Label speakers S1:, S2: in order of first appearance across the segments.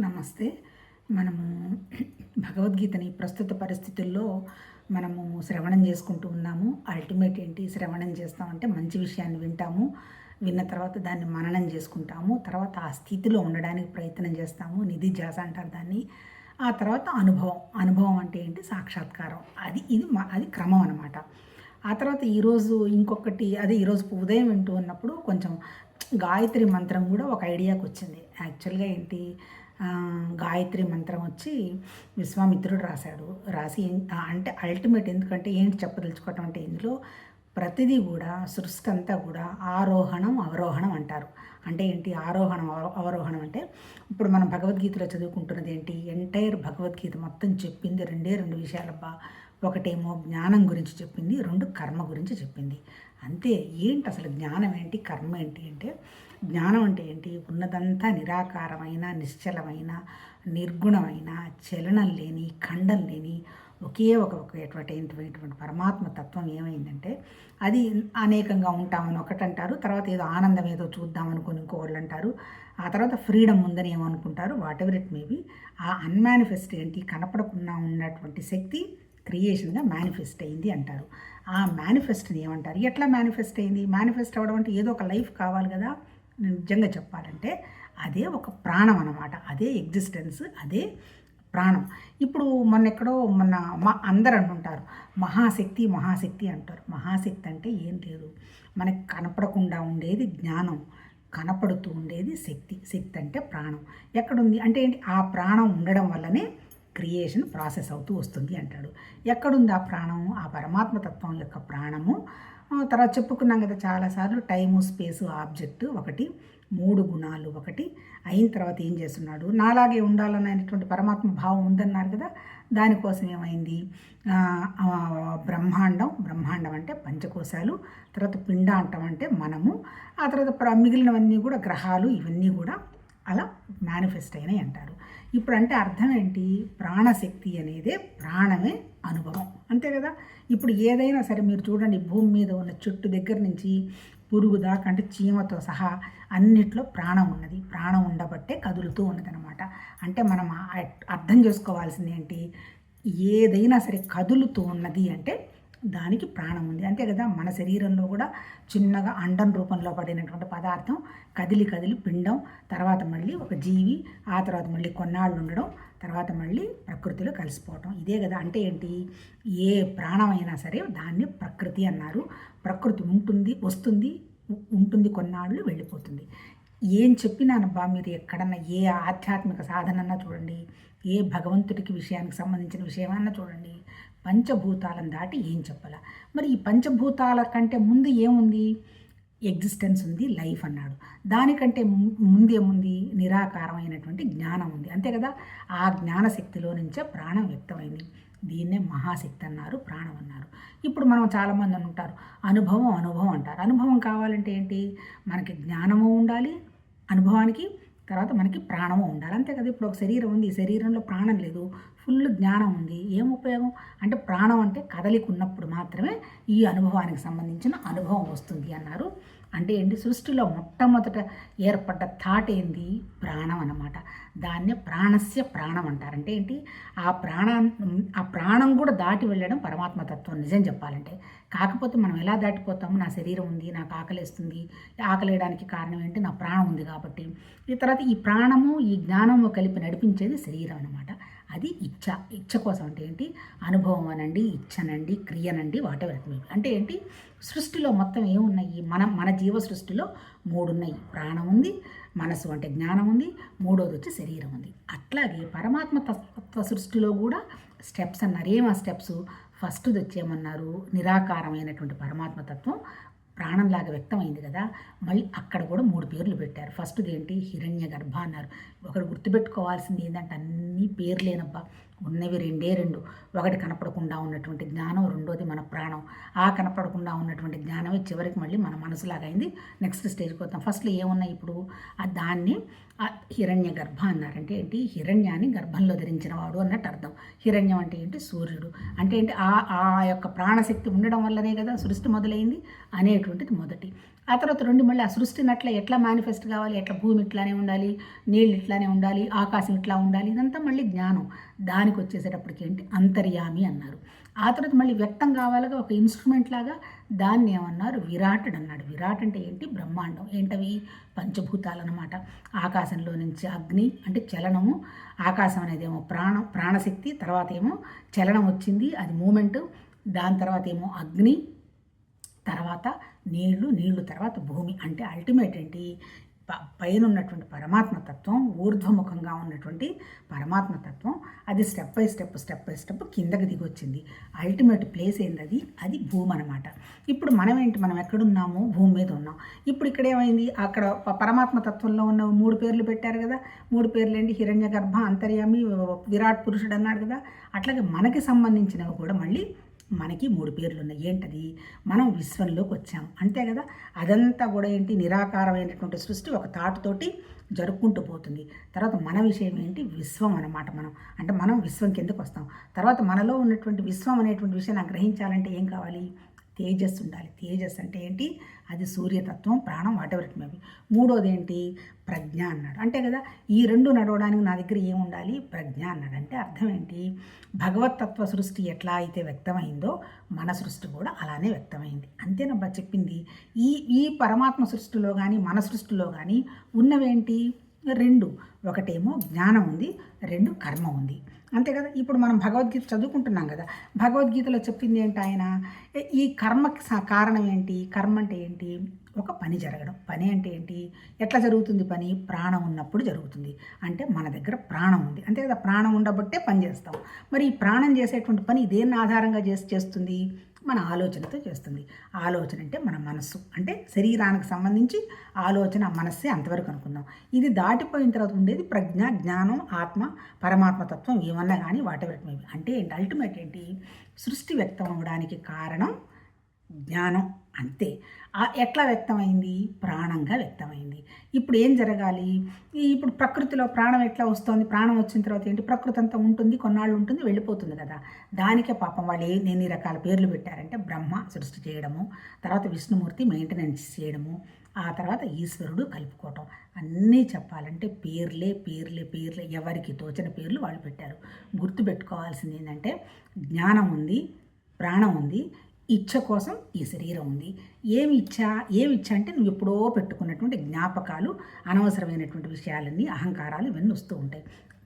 S1: నమస్తే. మనము భగవద్గీతని ప్రస్తుత పరిస్థితుల్లో మనము శ్రవణం చేసుకుంటూ ఉన్నాము. అల్టిమేట్ ఏంటి, శ్రవణం చేస్తామంటే మంచి విషయాన్ని వింటాము. విన్న తర్వాత దాన్ని మననం చేసుకుంటాము. తర్వాత ఆ స్థితిలో ఉండడానికి ప్రయత్నం చేస్తాము. నిధి ధ్యాస అంటారు దాన్ని. ఆ తర్వాత అనుభవం అంటే ఏంటి, సాక్షాత్కారం. అది క్రమం అనమాట. ఆ తర్వాత ఈరోజు ఇంకొకటి, అదే ఈరోజు ఉదయం వింటూ ఉన్నప్పుడు కొంచెం గాయత్రి మంత్రం కూడా ఒక ఐడియాకి వచ్చింది. యాక్చువల్గా ఏంటి, గాయత్రి మంత్రం వచ్చి విశ్వామిత్రుడు రాసి అంటే అల్టిమేట్, ఎందుకంటే ఏంటి చెప్పదలుచుకోవటం అంటే, ఇందులో ప్రతిదీ కూడా సృష్టి అంతా కూడా ఆరోహణం అవరోహణం అంటారు. అంటే ఏంటి, ఆరోహణం అవరోహణం అంటే ఇప్పుడు మనం భగవద్గీతలో చదువుకుంటున్నది ఏంటి, ఎంటైర్ భగవద్గీత మొత్తం చెప్పింది రెండు విషయాలబ్బా. ఒకటేమో జ్ఞానం గురించి చెప్పింది, రెండు కర్మ గురించి చెప్పింది. అంతే. ఏంటి అసలు జ్ఞానం ఏంటి, కర్మ ఏంటి అంటే, జ్ఞానం అంటే ఏంటి, ఉన్నదంతా నిరాకారమైన, నిశ్చలమైన, నిర్గుణమైన, చలనం లేని, ఖండం లేని ఒకే ఒకటువంటి పరమాత్మ తత్వం ఏమైందంటే, అది అనేకంగా ఉంటామని ఒకటంటారు. తర్వాత ఏదో ఆనందం ఏదో చూద్దామనుకుని ఇంకోళ్ళు అంటారు. ఆ తర్వాత ఫ్రీడమ్ ఉందని ఏమనుకుంటారు. వాట్ ఎవర్ ఇట్ మేబీ, ఆ అన్మానిఫెస్ట్ ఏంటి, కనపడకుండా ఉన్నటువంటి శక్తి క్రియేషన్గా మేనిఫెస్ట్ అయింది అంటారు. ఆ మేనిఫెస్ట్ని ఏమంటారు, ఎట్లా మేనిఫెస్ట్ అయింది? మేనిఫెస్ట్ అవ్వడం అంటే ఏదో ఒక లైఫ్ కావాలి కదా. నిజంగా చెప్పాలంటే అదే ఒక ప్రాణం అన్నమాట. అదే ఎగ్జిస్టెన్స్, అదే ప్రాణం. ఇప్పుడు మొన్న అందరు అంటుంటారు మహాశక్తి అంటారు. మహాశక్తి అంటే ఏం లేదు, మనకి కనపడకుండా ఉండేది జ్ఞానం, కనపడుతూ ఉండేది శక్తి అంటే ప్రాణం. ఎక్కడుంది అంటే ఏంటి, ఆ ప్రాణం ఉండడం వల్లనే క్రియేషన్ ప్రాసెస్ అవుతూ వస్తుంది అంటాడు. ఎక్కడుంది ఆ ప్రాణం? ఆ పరమాత్మతత్వం యొక్క ప్రాణము. తర్వాత చెప్పుకున్నాం కదా చాలాసార్లు, టైము, స్పేసు, ఆబ్జెక్టు ఒకటి, 3 గుణాలు ఒకటి అయిన తర్వాత ఏం చేస్తున్నాడు, నాలాగే ఉండాలనేటువంటి పరమాత్మ భావం ఉందన్నారు కదా. దానికోసం ఏమైంది, బ్రహ్మాండం అంటే పంచకోశాలు, తర్వాత పిండాండం అంటే మనము, ఆ తర్వాత మిగిలినవన్నీ కూడా గ్రహాలు, ఇవన్నీ కూడా అలా మేనిఫెస్ట్ అయినాయి అంటారు. ఇప్పుడు అంటే అర్థం ఏంటి, ప్రాణశక్తి అనేదే, ప్రాణమే అనుభవం, అంతే కదా. ఇప్పుడు ఏదైనా సరే మీరు చూడండి, భూమి మీద ఉన్న చెట్టు దగ్గర నుంచి పురుగు దాకా, అంటే చీమతో సహా అన్నిట్లో ప్రాణం ఉన్నది. ప్రాణం ఉండబట్టే కదులుతూ ఉన్నదనమాట. అంటే మనం అర్థం చేసుకోవాల్సింది ఏంటి, ఏదైనా సరే కదులుతూ ఉన్నది అంటే దానికి ప్రాణం ఉంది, అంతే కదా. మన శరీరంలో కూడా చిన్నగా అండం రూపంలో పడినటువంటి పదార్థం కదిలి పిండం, తర్వాత మళ్ళీ ఒక జీవి, ఆ తర్వాత మళ్ళీ కొన్నాళ్ళు ఉండడం, తర్వాత మళ్ళీ ప్రకృతిలో కలిసిపోవటం, ఇదే కదా. అంటే ఏంటి, ఏ ప్రాణమైనా సరే దాన్ని ప్రకృతి అన్నారు. ప్రకృతి వస్తుంది, కొన్నాళ్ళు వెళ్ళిపోతుంది. ఏం చెప్పినానబ్బా, మీరు ఎక్కడన్నా ఏ ఆధ్యాత్మిక సాధనన్నా చూడండి, ఏ భగవంతుడికి విషయానికి సంబంధించిన విషయమన్నా చూడండి, పంచభూతాలను దాటి ఏం చెప్పాల. మరి ఈ పంచభూతాల కంటే ముందు ఏముంది, ఎగ్జిస్టెన్స్ ఉంది, లైఫ్ అన్నాడు. దానికంటే ముందేముంది, నిరాకారమైనటువంటి జ్ఞానం ఉంది, అంతే కదా. ఆ జ్ఞానశక్తిలో నుంచే ప్రాణం వ్యక్తమైంది. దీన్నే మహాశక్తి అన్నారు, ప్రాణం అన్నారు. ఇప్పుడు మనం చాలామంది ఉంటారు అనుభవం అంటారు. అనుభవం కావాలంటే ఏంటి, మనకి జ్ఞానము ఉండాలి అనుభవానికి, తర్వాత మనకి ప్రాణము ఉండాలి, అంతే కదా. ఇప్పుడు ఒక శరీరం ఉంది, ఈ శరీరంలో ప్రాణం లేదు, ఫుల్ జ్ఞానం ఉంది, ఏం ఉపయోగం అంటే, ప్రాణం అంటే కదలిక ఉన్నప్పుడు మాత్రమే ఈ అనుభవానికి సంబంధించిన అనుభవం వస్తుంది అన్నారు. అంటే ఏంటి, సృష్టిలో మొట్టమొదట ఏర్పడ్డ థాట్ ఏంది, ప్రాణం అన్నమాట. దాన్నే ప్రాణస్య ప్రాణం అంటారు. అంటే ఏంటి, ఆ ప్రాణం కూడా దాటి వెళ్ళడం పరమాత్మతత్వం, నిజం చెప్పాలంటే. కాకపోతే మనం ఎలా దాటిపోతాము, నా శరీరం ఉంది, నాకు ఆకలిస్తుంది, ఆకలేయడానికి కారణం ఏంటి, నా ప్రాణం ఉంది కాబట్టి. ఈ తర్వాత ఈ ప్రాణము, ఈ జ్ఞానము కలిపి నడిపించేది శరీరం అన్నమాట. అది ఇచ్ఛ కోసం అంటే ఏంటి, అనుభవం అనండి, ఇచ్చనండి, క్రియనండి, వాటెవర్. అంటే ఏంటి, సృష్టిలో మొత్తం ఏమున్నాయి, మన జీవ సృష్టిలో 3 ఉన్నాయి. ప్రాణం ఉంది, మనసు అంటే జ్ఞానం ఉంది, 3వది వచ్చి శరీరం ఉంది. అట్లాగే పరమాత్మ తత్వ సృష్టిలో కూడా స్టెప్స్ అన్నారు. ఏమా స్టెప్స్, ఫస్ట్ది వచ్చేమన్నారు, నిరాకారమైనటువంటి పరమాత్మతత్వం ప్రాణంలాగా వ్యక్తమైంది కదా. మళ్ళీ అక్కడ కూడా 3 పేర్లు పెట్టారు. ఫస్ట్ది ఏంటి, హిరణ్య గర్భ అన్నారు. ఒకటి గుర్తుపెట్టుకోవాల్సింది ఏంటంటే, అన్ని పేర్లేనబ్బా, ఉన్నవి 2 ఒకటి కనపడకుండా ఉన్నటువంటి జ్ఞానం, రెండోది మన ప్రాణం. ఆ కనపడకుండా ఉన్నటువంటి జ్ఞానమే చివరికి మళ్ళీ మన మనసులాగా అయింది. నెక్స్ట్ స్టేజ్కి వస్తాం. ఫస్ట్లో ఏమున్నాయి ఇప్పుడు, దాన్ని హిరణ్య గర్భ అన్నారంటే ఏంటి, హిరణ్యాన్ని గర్భంలో ధరించిన వాడు అన్నట్టు అర్థం. హిరణ్యం అంటే ఏంటి, సూర్యుడు. అంటే ఏంటి, ఆ యొక్క ప్రాణశక్తి ఉండడం వల్లనే కదా సృష్టి మొదలైంది అనేటువంటిది మొదటి. ఆ తర్వాత రెండు మళ్ళీ ఆ సృష్టిని అట్లా ఎట్లా మేనిఫెస్ట్ కావాలి, ఎట్లా భూమి ఇట్లానే ఉండాలి, నీళ్ళు ఇట్లానే ఉండాలి, ఆకాశం ఇట్లా ఉండాలి, ఇదంతా మళ్ళీ జ్ఞానం. దానికి వచ్చేసేటప్పటికి ఏంటి అంతర్యామి అన్నారు. ఆ తర్వాత మళ్ళీ వ్యక్తం కావాలిగా ఒక ఇన్స్ట్రుమెంట్ లాగా, దాన్ని ఏమన్నారు విరాటుడు అన్నాడు. విరాట్ అంటే ఏంటి బ్రహ్మాండం. ఏంటవి పంచభూతాలు అన్నమాట. ఆకాశంలో నుంచి అగ్ని అంటే చలనము, ఆకాశం అనేది ఏమో ప్రాణశక్తి, తర్వాత ఏమో చలనం వచ్చింది, అది మూమెంటు, దాని తర్వాత ఏమో అగ్ని, తర్వాత నీళ్లు తర్వాత భూమి. అంటే అల్టిమేట్ ఏంటి పైన ఉన్నటువంటి పరమాత్మతత్వం, ఊర్ధ్వముఖంగా ఉన్నటువంటి పరమాత్మతత్వం, అది స్టెప్ బై స్టెప్ కిందకి దిగొచ్చింది. అల్టిమేట్ ప్లేస్ ఏంది అది భూమి అనమాట. ఇప్పుడు మనం ఎక్కడున్నాము, భూమి మీద ఉన్నాం. ఇప్పుడు ఇక్కడ ఏమైంది, అక్కడ పరమాత్మతత్వంలో ఉన్న 3 పేర్లు పెట్టారు కదా, 3 పేర్లు ఏంటి హిరణ్య గర్భ, అంతర్యామి, విరాట్ పురుషుడు అన్నాడు కదా. అట్లాగే మనకి సంబంధించినవి కూడా మళ్ళీ మనకి 3 పేర్లు ఉన్నాయి. ఏంటది, మనం విశ్వంలోకి వచ్చాం అంతే కదా. అదంతా కూడా ఏంటి నిరాకారమైనటువంటి సృష్టి ఒక తాటుతోటి జరుపుకుంటూ పోతుంది. తర్వాత మన విషయం ఏంటి విశ్వం అన్నమాట. మనం విశ్వం కిందకు వస్తాం. తర్వాత మనలో ఉన్నటువంటి విశ్వం అనేటువంటి విషయాన్ని గ్రహించాలంటే ఏం కావాలి, తేజస్సు ఉండాలి. తేజస్సు అంటే ఏంటి, అది సూర్యతత్వం, ప్రాణం, వాటెవర్ ఇట్ మే బి. మూడోది ఏంటి ప్రజ్ఞ అన్నాడు. అంటే కదా ఈ రెండు నడవడానికి నా దగ్గర ఏముండాలి, ప్రజ్ఞ అన్నాడు. అంటే అర్థం ఏంటి, భగవతత్వ సృష్టి ఎట్లా అయితే వ్యక్తమైందో మన సృష్టి కూడా అలానే వ్యక్తమైంది. అంతేనబ్బా చెప్పింది. ఈ పరమాత్మ సృష్టిలో కానీ మన సృష్టిలో కానీ ఉన్నవేంటి 2. ఒకటేమో జ్ఞానం ఉంది, 2 కర్మ ఉంది. అంతే కదా. ఇప్పుడు మనం భగవద్గీత చదువుకుంటున్నాం కదా, భగవద్గీతలో చెప్పింది ఏంటి ఆయన, ఈ కర్మకి కారణం ఏంటి, కర్మ అంటే ఏంటి, ఒక పని జరగడం. పని అంటే ఏంటి, ఎట్లా జరుగుతుంది పని, ప్రాణం ఉన్నప్పుడు జరుగుతుంది. అంటే మన దగ్గర ప్రాణం ఉంది అంతే కదా, ప్రాణం ఉండబట్టే పని చేస్తాం. మరి ఈ ప్రాణం చేసేటువంటి పని దేన్ని ఆధారంగా చేస్తుంది, మన ఆలోచనతో చేస్తుంది. ఆలోచన అంటే మన మనస్సు, అంటే శరీరానికి సంబంధించి ఆలోచన మనస్సే, అంతవరకు అనుకుందాం. ఇది దాటిపోయిన తర్వాత ఉండేది ప్రజ్ఞ, జ్ఞానం, ఆత్మ, పరమాత్మతత్వం, ఏమన్నా కానీ వాటెవర్ మేబీ. అంటే ఏంటి అల్టిమేట్ ఏంటి, సృష్టి వ్యక్తం అవ్వడానికి కారణం జ్ఞానం అంతే. ఎట్లా వ్యక్తమైంది, ప్రాణంగా వ్యక్తమైంది. ఇప్పుడు ఏం జరగాలి, ఇప్పుడు ప్రకృతిలో ప్రాణం ఎట్లా వస్తుంది, ప్రాణం వచ్చిన తర్వాత ఏంటి, ప్రకృతి అంతా ఉంటుంది, కొన్నాళ్ళు ఉంటుంది, వెళ్ళిపోతుంది కదా. దానికే పాపం వాళ్ళు ఎన్ని రకాల పేర్లు పెట్టారంటే, బ్రహ్మ సృష్టి చేయడము, తర్వాత విష్ణుమూర్తి మెయింటెనెన్స్ చేయడము, ఆ తర్వాత ఈశ్వరుడు కలుపుకోవటం. అన్నీ చెప్పాలంటే పేర్లే, ఎవరికి తోచిన పేర్లు వాళ్ళు పెట్టారు. గుర్తుపెట్టుకోవాల్సింది ఏంటంటే జ్ఞానం ఉంది, ప్రాణం ఉంది, ఇచ్ఛ కోసం ఈ శరీరం ఉంది. ఏమి ఇచ్చా అంటే నువ్వు ఎప్పుడో పెట్టుకున్నటువంటి జ్ఞాపకాలు, అనవసరమైనటువంటి విషయాలన్నీ, అహంకారాలు, ఇవన్నీ వస్తూ ఉంటాయి.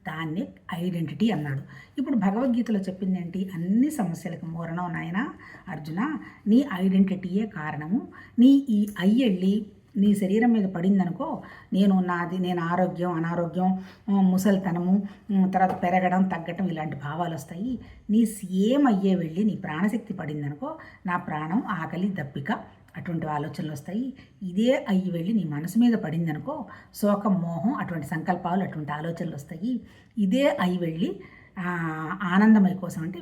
S1: దాన్నే ఐడెంటిటీ అన్నాడు. ఇప్పుడు భగవద్గీతలో చెప్పింది ఏంటి, అన్ని సమస్యలకు మూరణం నాయన అర్జున, నీ ఐడెంటిటీయే కారణము. నీ ఈ అయ్యెళ్ళి నీ శరీరం మీద పడిందనుకో, నేను ఆరోగ్యం, అనారోగ్యం, ముసలితనము, తర్వాత పెరగడం, తగ్గటం, ఇలాంటి భావాలు వస్తాయి. నీ సేమ్ అయ్యే వెళ్ళి నీ ప్రాణశక్తి పడిందనుకో, నా ప్రాణం, ఆకలి, దప్పిక, అటువంటి ఆలోచనలు వస్తాయి. ఇదే అయ్యి వెళ్ళి నీ మనసు మీద పడిందనుకో, శోకం, మోహం, అటువంటి సంకల్పాలు, అటువంటి ఆలోచనలు వస్తాయి. ఇదే అయ్యి వెళ్ళి ఆనందమయ కోసం అంటే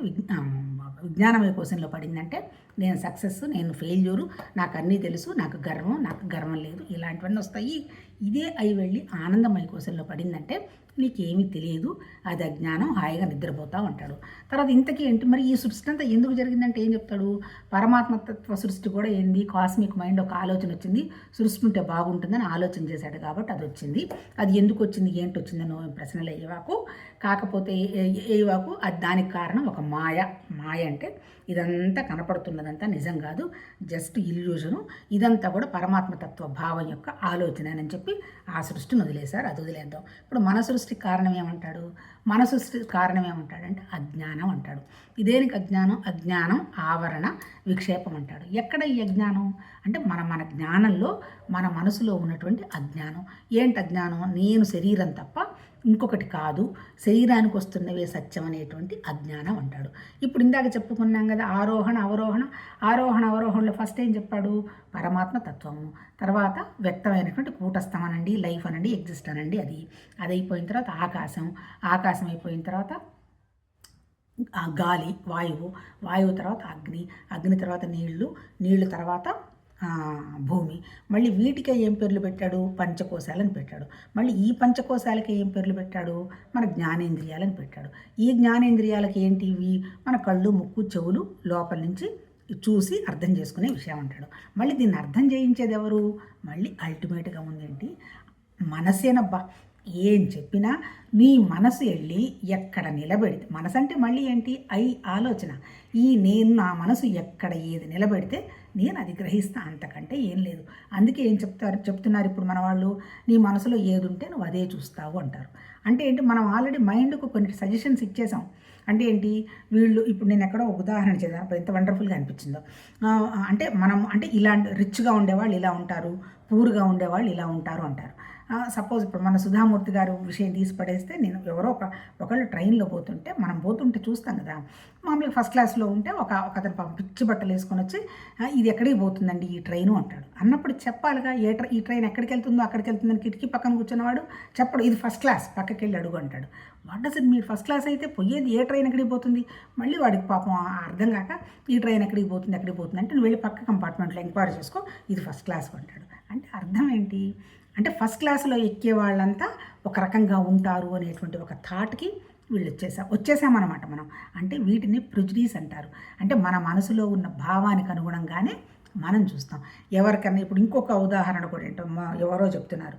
S1: విజ్ఞానమయ కోశంలో పడిందంటే నేను సక్సెస్, నేను ఫెయిల్యూరు, నాకు అన్నీ తెలుసు, నాకు గర్వం లేదు, ఇలాంటివన్నీ వస్తాయి. ఇదే అయి వెళ్ళి ఆనందమయ కోశంలో పడిందంటే నీకేమీ తెలియదు, అది అజ్ఞానం, హాయిగా నిద్రపోతావు అంటాడు. తర్వాత ఇంతకీ ఏంటి మరి ఈ సృష్టి అంతా ఎందుకు జరిగిందంటే ఏం చెప్తాడు, పరమాత్మతత్వ సృష్టి కూడా ఏంది, కాస్మిక్ మైండ్ ఒక ఆలోచన వచ్చింది, సృష్టి ఉంటే బాగుంటుందని ఆలోచన చేశాడు కాబట్టి అది వచ్చింది. అది ఎందుకు వచ్చింది, ఏంటి వచ్చిందని ప్రశ్నలు వేయవాకు, కాకపోతే వేయవాకు. అది దానికి కారణం ఒక మాయ అంటే ఇదంతా కనపడుతున్నదంతా నిజం కాదు, జస్ట్ ఇల్యూజను, ఇదంతా కూడా పరమాత్మతత్వ భావం యొక్క ఆలోచన అని చెప్పి ఆ సృష్టిని వదిలేశారు. అది వదిలేద్దాం. ఇప్పుడు మన సృష్టికి కారణం ఏమంటాడు, మన సృష్టికి కారణం ఏమంటాడంటే అజ్ఞానం అంటాడు. ఇదేనికి అజ్ఞానం ఆవరణ విక్షేపం అంటాడు. ఎక్కడ ఈ అజ్ఞానం అంటే మన జ్ఞానంలో, మన మనసులో ఉన్నటువంటి అజ్ఞానం. ఏంటి అజ్ఞానం, నేను శరీరం తప్ప ఇంకొకటి కాదు, శరీరానికి వస్తున్నవే సత్యం అనేటువంటి అజ్ఞానం అంటాడు. ఇప్పుడు ఇందాక చెప్పుకున్నాం కదా ఆరోహణ అవరోహణలో ఫస్ట్ ఏం చెప్పాడు, పరమాత్మ తత్వము, తర్వాత వ్యక్తమైనటువంటి కూటస్థం అనండి, లైఫ్ అనండి, ఎగ్జిస్ట్ అనండి, అది అయిపోయిన తర్వాత ఆకాశం అయిపోయిన తర్వాత గాలి, వాయువు తర్వాత అగ్ని తర్వాత నీళ్లు తర్వాత భూమి. మళ్ళీ వీటికే ఏం పేర్లు పెట్టాడు, పంచకోశాలని పెట్టాడు. మళ్ళీ ఈ పంచకోశాలకి ఏం పేర్లు పెట్టాడు, మన జ్ఞానేంద్రియాలని పెట్టాడు. ఈ జ్ఞానేంద్రియాలకి ఏంటివి, మన కళ్ళు, ముక్కు, చెవులు, లోపల నుంచి చూసి అర్థం చేసుకునే విషయం అంటాడు. మళ్ళీ దీన్ని అర్థం చేయించేది ఎవరు? మళ్ళీ అల్టిమేట్గా ఉందేంటి? మనసేనబ్బా. ఏం చెప్పినా నీ మనసు వెళ్ళి ఎక్కడ నిలబెడితే, మనసు అంటే మళ్ళీ ఏంటి? ఆలోచన. నేను నా మనసు ఎక్కడ ఏది నిలబెడితే నేను అది గ్రహిస్తా, అంతకంటే ఏం లేదు. అందుకే ఏం చెప్తున్నారు ఇప్పుడు మన వాళ్ళు, నీ మనసులో ఏది ఉంటే నువ్వు అదే చూస్తావు అంటారు. అంటే ఏంటి? మనం ఆల్రెడీ మైండ్కు కొన్ని సజెషన్స్ ఇచ్చేసాం. అంటే ఏంటి? వీళ్ళు ఇప్పుడు నేను ఎక్కడో ఒక ఉదాహరణ చేద్దాం, ఎంత వండర్ఫుల్గా అనిపించిందో. అంటే మనం అంటే ఇలాంటి రిచ్గా ఉండేవాళ్ళు ఇలా ఉంటారు, పూర్గా ఉండేవాళ్ళు ఇలా ఉంటారు అంటారు. సపోజ్ ఇప్పుడు మన సుధామూర్తి గారు విషయం తీసి పడేస్తే, నేను ఎవరో ఒకళ్ళు ట్రైన్లో పోతుంటే, మనం పోతుంటే చూస్తాం కదా, మామూలుగా ఫస్ట్ క్లాస్లో ఉంటే ఒకతను పాపం పిచ్చి బట్టలు వేసుకొని వచ్చి ఇది ఎక్కడికి పోతుందండి ఈ ట్రైను అంటాడు. అన్నప్పుడు చెప్పాలిగా, ఈ ట్రైన్ ఎక్కడికి వెళ్తుందో అక్కడికి వెళ్తుందని కిటికీ పక్కన కూర్చున్నవాడు చెప్పడు, ఇది ఫస్ట్ క్లాస్ పక్కకి వెళ్ళి అడుగు అంటాడు. What does it mean? First class అయితే పోయేది ఏ ట్రైన్ ఎక్కడికి పోతుంది? మళ్ళీ వాడికి పాపం అర్థం కాక ఈ ట్రైన్ ఎక్కడికి పోతుంది అంటే నువ్వు వెళ్ళి పక్క కంపార్ట్మెంట్లో ఎంక్వైరీ చేసుకో, ఇది ఫస్ట్ క్లాస్ అంటాడు. అంటే అర్థం ఏంటి? అంటే ఫస్ట్ క్లాస్లో ఎక్కే వాళ్ళంతా ఒక రకంగా ఉంటారు అనేటువంటి ఒక థాట్కి వీళ్ళు వచ్చేసామన్నమాట మనం. అంటే వీటిని ప్రిజుడీస్ అంటారు. అంటే మన మనసులో ఉన్న భావానికి అనుగుణంగానే మనం చూస్తాం. ఎవరికన్నా ఇప్పుడు ఇంకొక ఉదాహరణ కూడా ఏంటో, ఎవరో చెప్తున్నారు,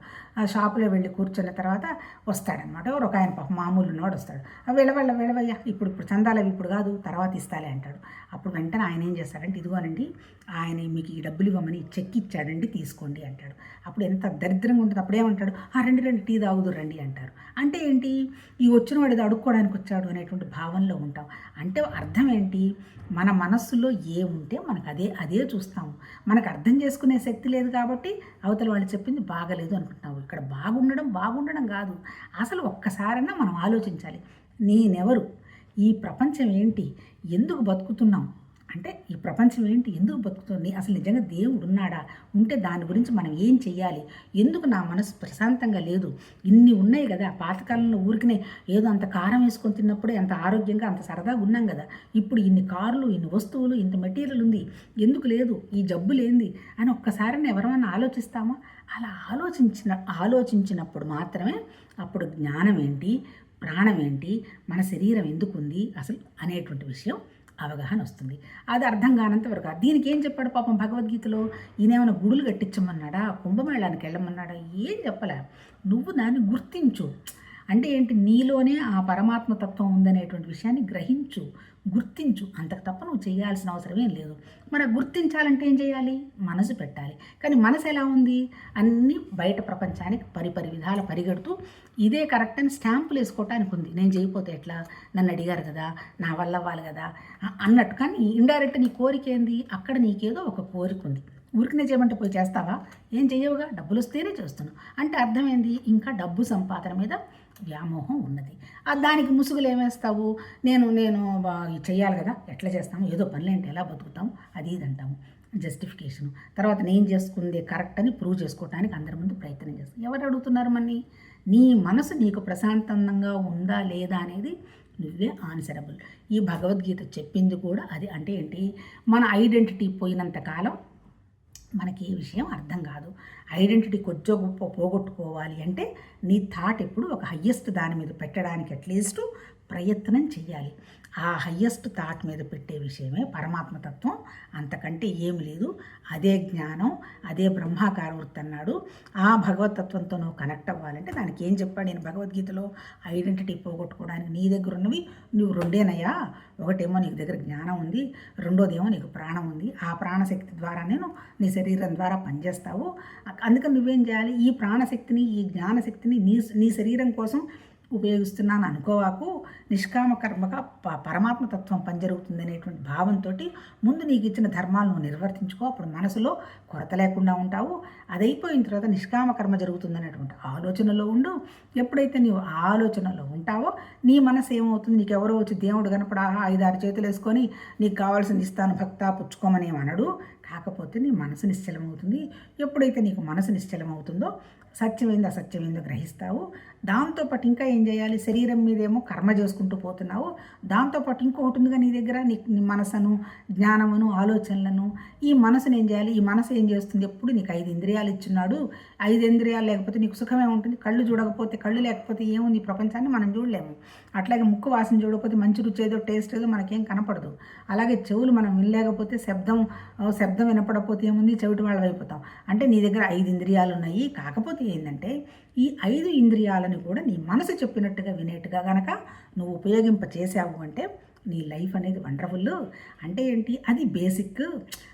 S1: షాపులో వెళ్ళి కూర్చున్న తర్వాత వస్తాడనమాట ఎవరు ఒక ఆయన, పాపం మామూలు ఉన్నవాడు వస్తాడు. వెళ్ళవయ్యా ఇప్పుడు చందాలవి ఇప్పుడు కాదు తర్వాత ఇస్తాలే అంటాడు. అప్పుడు వెంటనే ఆయన ఏం చేస్తాడంటే, ఇదిగోనండి ఆయన మీకు ఈ డబ్బులు ఇవ్వమని చెక్ ఇచ్చాడండి తీసుకోండి అంటాడు. అప్పుడు ఎంత దరిద్రంగా ఉంటుంది. అప్పుడేమంటాడు, రండి టీ తాగుదు రండి అంటారు. అంటే ఏంటి? ఈ వచ్చిన వాడిది అడుక్కోవడానికి వచ్చాడు అనేటువంటి భావనలో ఉంటాం. అంటే అర్థం ఏంటి? మన మనస్సులో ఏముంటే మనకు అదే చూస్తాము. మనకు అర్థం చేసుకునే శక్తి లేదు కాబట్టి అవతల వాళ్ళు చెప్పింది బాగలేదు అనుకుంటున్నావు. ఇక్కడ బాగుండడం కాదు. అసలు ఒక్కసారైనా మనం ఆలోచించాలి, నేనెవరు, ఈ ప్రపంచం ఏంటి, ఎందుకు బతుకుతున్నాం, అంటే ఈ ప్రపంచం ఏంటి, ఎందుకు బతుకుతుంది, అసలు నిజంగా దేవుడు ఉన్నాడా, ఉంటే దాని గురించి మనం ఏం చెయ్యాలి, ఎందుకు నా మనసు ప్రశాంతంగా లేదు, ఇన్ని ఉన్నాయి కదా, పాతకాలంలో ఊరికనే ఏదో అంత కారం వేసుకొని తిన్నప్పుడే అంత ఆరోగ్యంగా అంత సరదాగా ఉన్నాం కదా, ఇప్పుడు ఇన్ని కార్లు, ఇన్ని వస్తువులు, ఇంత మెటీరియల్ ఉంది, ఎందుకు లేదు, ఈ జబ్బు లేంది అని ఒక్కసారి ఎవరైనా ఆలోచిస్తామా? అలా ఆలోచించినప్పుడు మాత్రమే అప్పుడు జ్ఞానం ఏంటి, ప్రాణం ఏంటి, మన శరీరం ఎందుకుంది అసలు అనేటువంటి విషయం అవగాహన వస్తుంది. అది అర్థం కానంత వరకు. దీనికి ఏం చెప్పాడు పాపం భగవద్గీతలో? ఈయనేమైనా గుడులు కట్టించమన్నాడా, కుంభమేళానికి వెళ్ళమన్నాడా? ఏం చెప్పలే. నువ్వు దాన్ని గుర్తించు. అంటే ఏంటి? నీలోనే ఆ పరమాత్మ తత్వం ఉందనేటువంటి విషయాన్ని గ్రహించు, గుర్తించు. అంతకు తప్ప నువ్వు చేయాల్సిన అవసరం ఏం లేదు. మరి గుర్తించాలంటే ఏం చేయాలి? మనసు పెట్టాలి. కానీ మనసు ఎలా ఉంది? అన్నీ బయట ప్రపంచానికి పరిపరి విధాల పరిగెడుతూ ఇదే కరెక్ట్ అని స్టాంపులు వేసుకోవటానికి ఉంది. నేను చేయకపోతే ఎట్లా, నన్ను అడిగారు కదా, నా వల్ల అవ్వాలి కదా అన్నట్టు. కానీ ఇండైరెక్ట్ నీ కోరిక ఏంది? అక్కడ నీకేదో ఒక కోరిక ఉంది. ఊరికనే చేయమంటే పోయి చేస్తావా? ఏం చెయ్యవుగా, డబ్బులు వస్తేనే చేస్తున్నావు. అంటే అర్థమైంది, ఇంకా డబ్బు సంపాదన మీద వ్యామోహం ఉన్నది. దానికి ముసుగులు ఏమేస్తావు? నేను చెయ్యాలి కదా, ఎట్లా చేస్తాము, ఏదో పనులేంటి, ఎలా బతుకుతాము, అది ఇది అంటాము, జస్టిఫికేషను. తర్వాత నేను చేసుకుంది కరెక్ట్ అని ప్రూవ్ చేసుకోవడానికి అందరి ముందు ప్రయత్నం చేస్తాం. ఎవరు అడుగుతున్నారు మన్ని? నీ మనసు నీకు ప్రశాంతంగా ఉందా లేదా అనేది నువ్వే ఆన్సరబుల్. ఈ భగవద్గీత చెప్పింది కూడా అది. అంటే ఏంటి? మన ఐడెంటిటీ పోయినంతకాలం మనకి ఈ విషయం అర్థం కాదు. ఐడెంటిటీ కొంచెం గొప్ప పోగొట్టుకోవాలి అంటే నీ థాట్ ఎప్పుడు ఒక హయ్యెస్ట్ దాని మీద పెట్టడానికి అట్లీస్ట్ ప్రయత్నం చెయ్యాలి. ఆ హయ్యెస్ట్ థాట్ మీద పెట్టే విషయమే పరమాత్మతత్వం, అంతకంటే ఏమి లేదు. అదే జ్ఞానం, అదే బ్రహ్మాకార వృత్తి అన్నాడు. ఆ భగవతత్వంతో నువ్వు కనెక్ట్ అవ్వాలంటే దానికి ఏం చెప్పాడు నేను భగవద్గీతలో? ఐడెంటిటీ పోగొట్టుకోవడానికి నీ దగ్గర ఉన్నవి నువ్వు రెండేనయ్యా. ఒకటేమో నీకు దగ్గర జ్ఞానం ఉంది, రెండోదేమో నీకు ప్రాణం ఉంది. ఆ ప్రాణశక్తి ద్వారా నేను నీ శరీరం ద్వారా పనిచేస్తావు. అందుకని నువ్వేం చేయాలి? ఈ ప్రాణశక్తిని, ఈ జ్ఞానశక్తిని నీ శరీరం కోసం ఉపయోగిస్తున్నాను అనుకోవాకు. నిష్కామ కర్మగా పరమాత్మతత్వం పనిజరుగుతుంది అనేటువంటి భావంతో ముందు నీకు ఇచ్చిన ధర్మాలను నువ్వు నిర్వర్తించుకో. అప్పుడు మనసులో కొరత లేకుండా ఉంటావు. అది అయిపోయిన తర్వాత నిష్కామ కర్మ జరుగుతుందనేటువంటి ఆలోచనలో ఉండు. ఎప్పుడైతే నీవు ఆలోచనలో ఉంటావో నీ మనసు ఏమవుతుంది? నీకు ఎవరో వచ్చి దేవుడు కనపడా 5-6 చేతులు వేసుకొని నీకు కావాల్సింది ఇస్తాను భక్త పుచ్చుకోమని అనడు. కాకపోతే నీ మనసు నిశ్చలమవుతుంది. ఎప్పుడైతే నీకు మనసు నిశ్చలమవుతుందో సత్యమైందో అసత్యమైందో గ్రహిస్తావు. దాంతోపాటు ఇంకా ఏం చేయాలి, శరీరం మీదేమో కర్మ చేసుకుంటూ పోతున్నావు, దాంతోపాటు ఇంకొకటి ఉందిగా నీ దగ్గర, నీ మనసును, జ్ఞానమును, ఆలోచనలను. ఈ మనసును ఏం చేయాలి, ఈ మనసు ఏం చేస్తుంది, ఎప్పుడు నీకు 5 ఇంద్రియాలు ఇచ్చున్నాడు. 5 ఇంద్రియాలు లేకపోతే నీకు సుఖమే ఉంటుంది. కళ్ళు చూడకపోతే, కళ్ళు లేకపోతే ఏముంది, ఈ ప్రపంచాన్ని మనం చూడలేము. అట్లాగే ముక్కు వాసన చూడకపోతే మంచి రుచి ఏదో టేస్ట్ ఏదో మనకేం కనపడదు. అలాగే చెవులు మనం వినలేకపోతే, శబ్దం వినపడకపోతే ఏముంది, చెవిటి వాళ్ళం అయిపోతాం. అంటే నీ దగ్గర 5 ఇంద్రియాలు ఉన్నాయి. కాకపోతే ఏంటంటే ఈ 5 ఇంద్రియాలను కూడా నీ మనసు చెప్పినట్టుగా వినేట్టుగా గనక నువ్వు ఉపయోగింప చేసావు అంటే నీ లైఫ్ అనేది వండర్ఫుల్. అంటే ఏంటి, అది బేసిక్.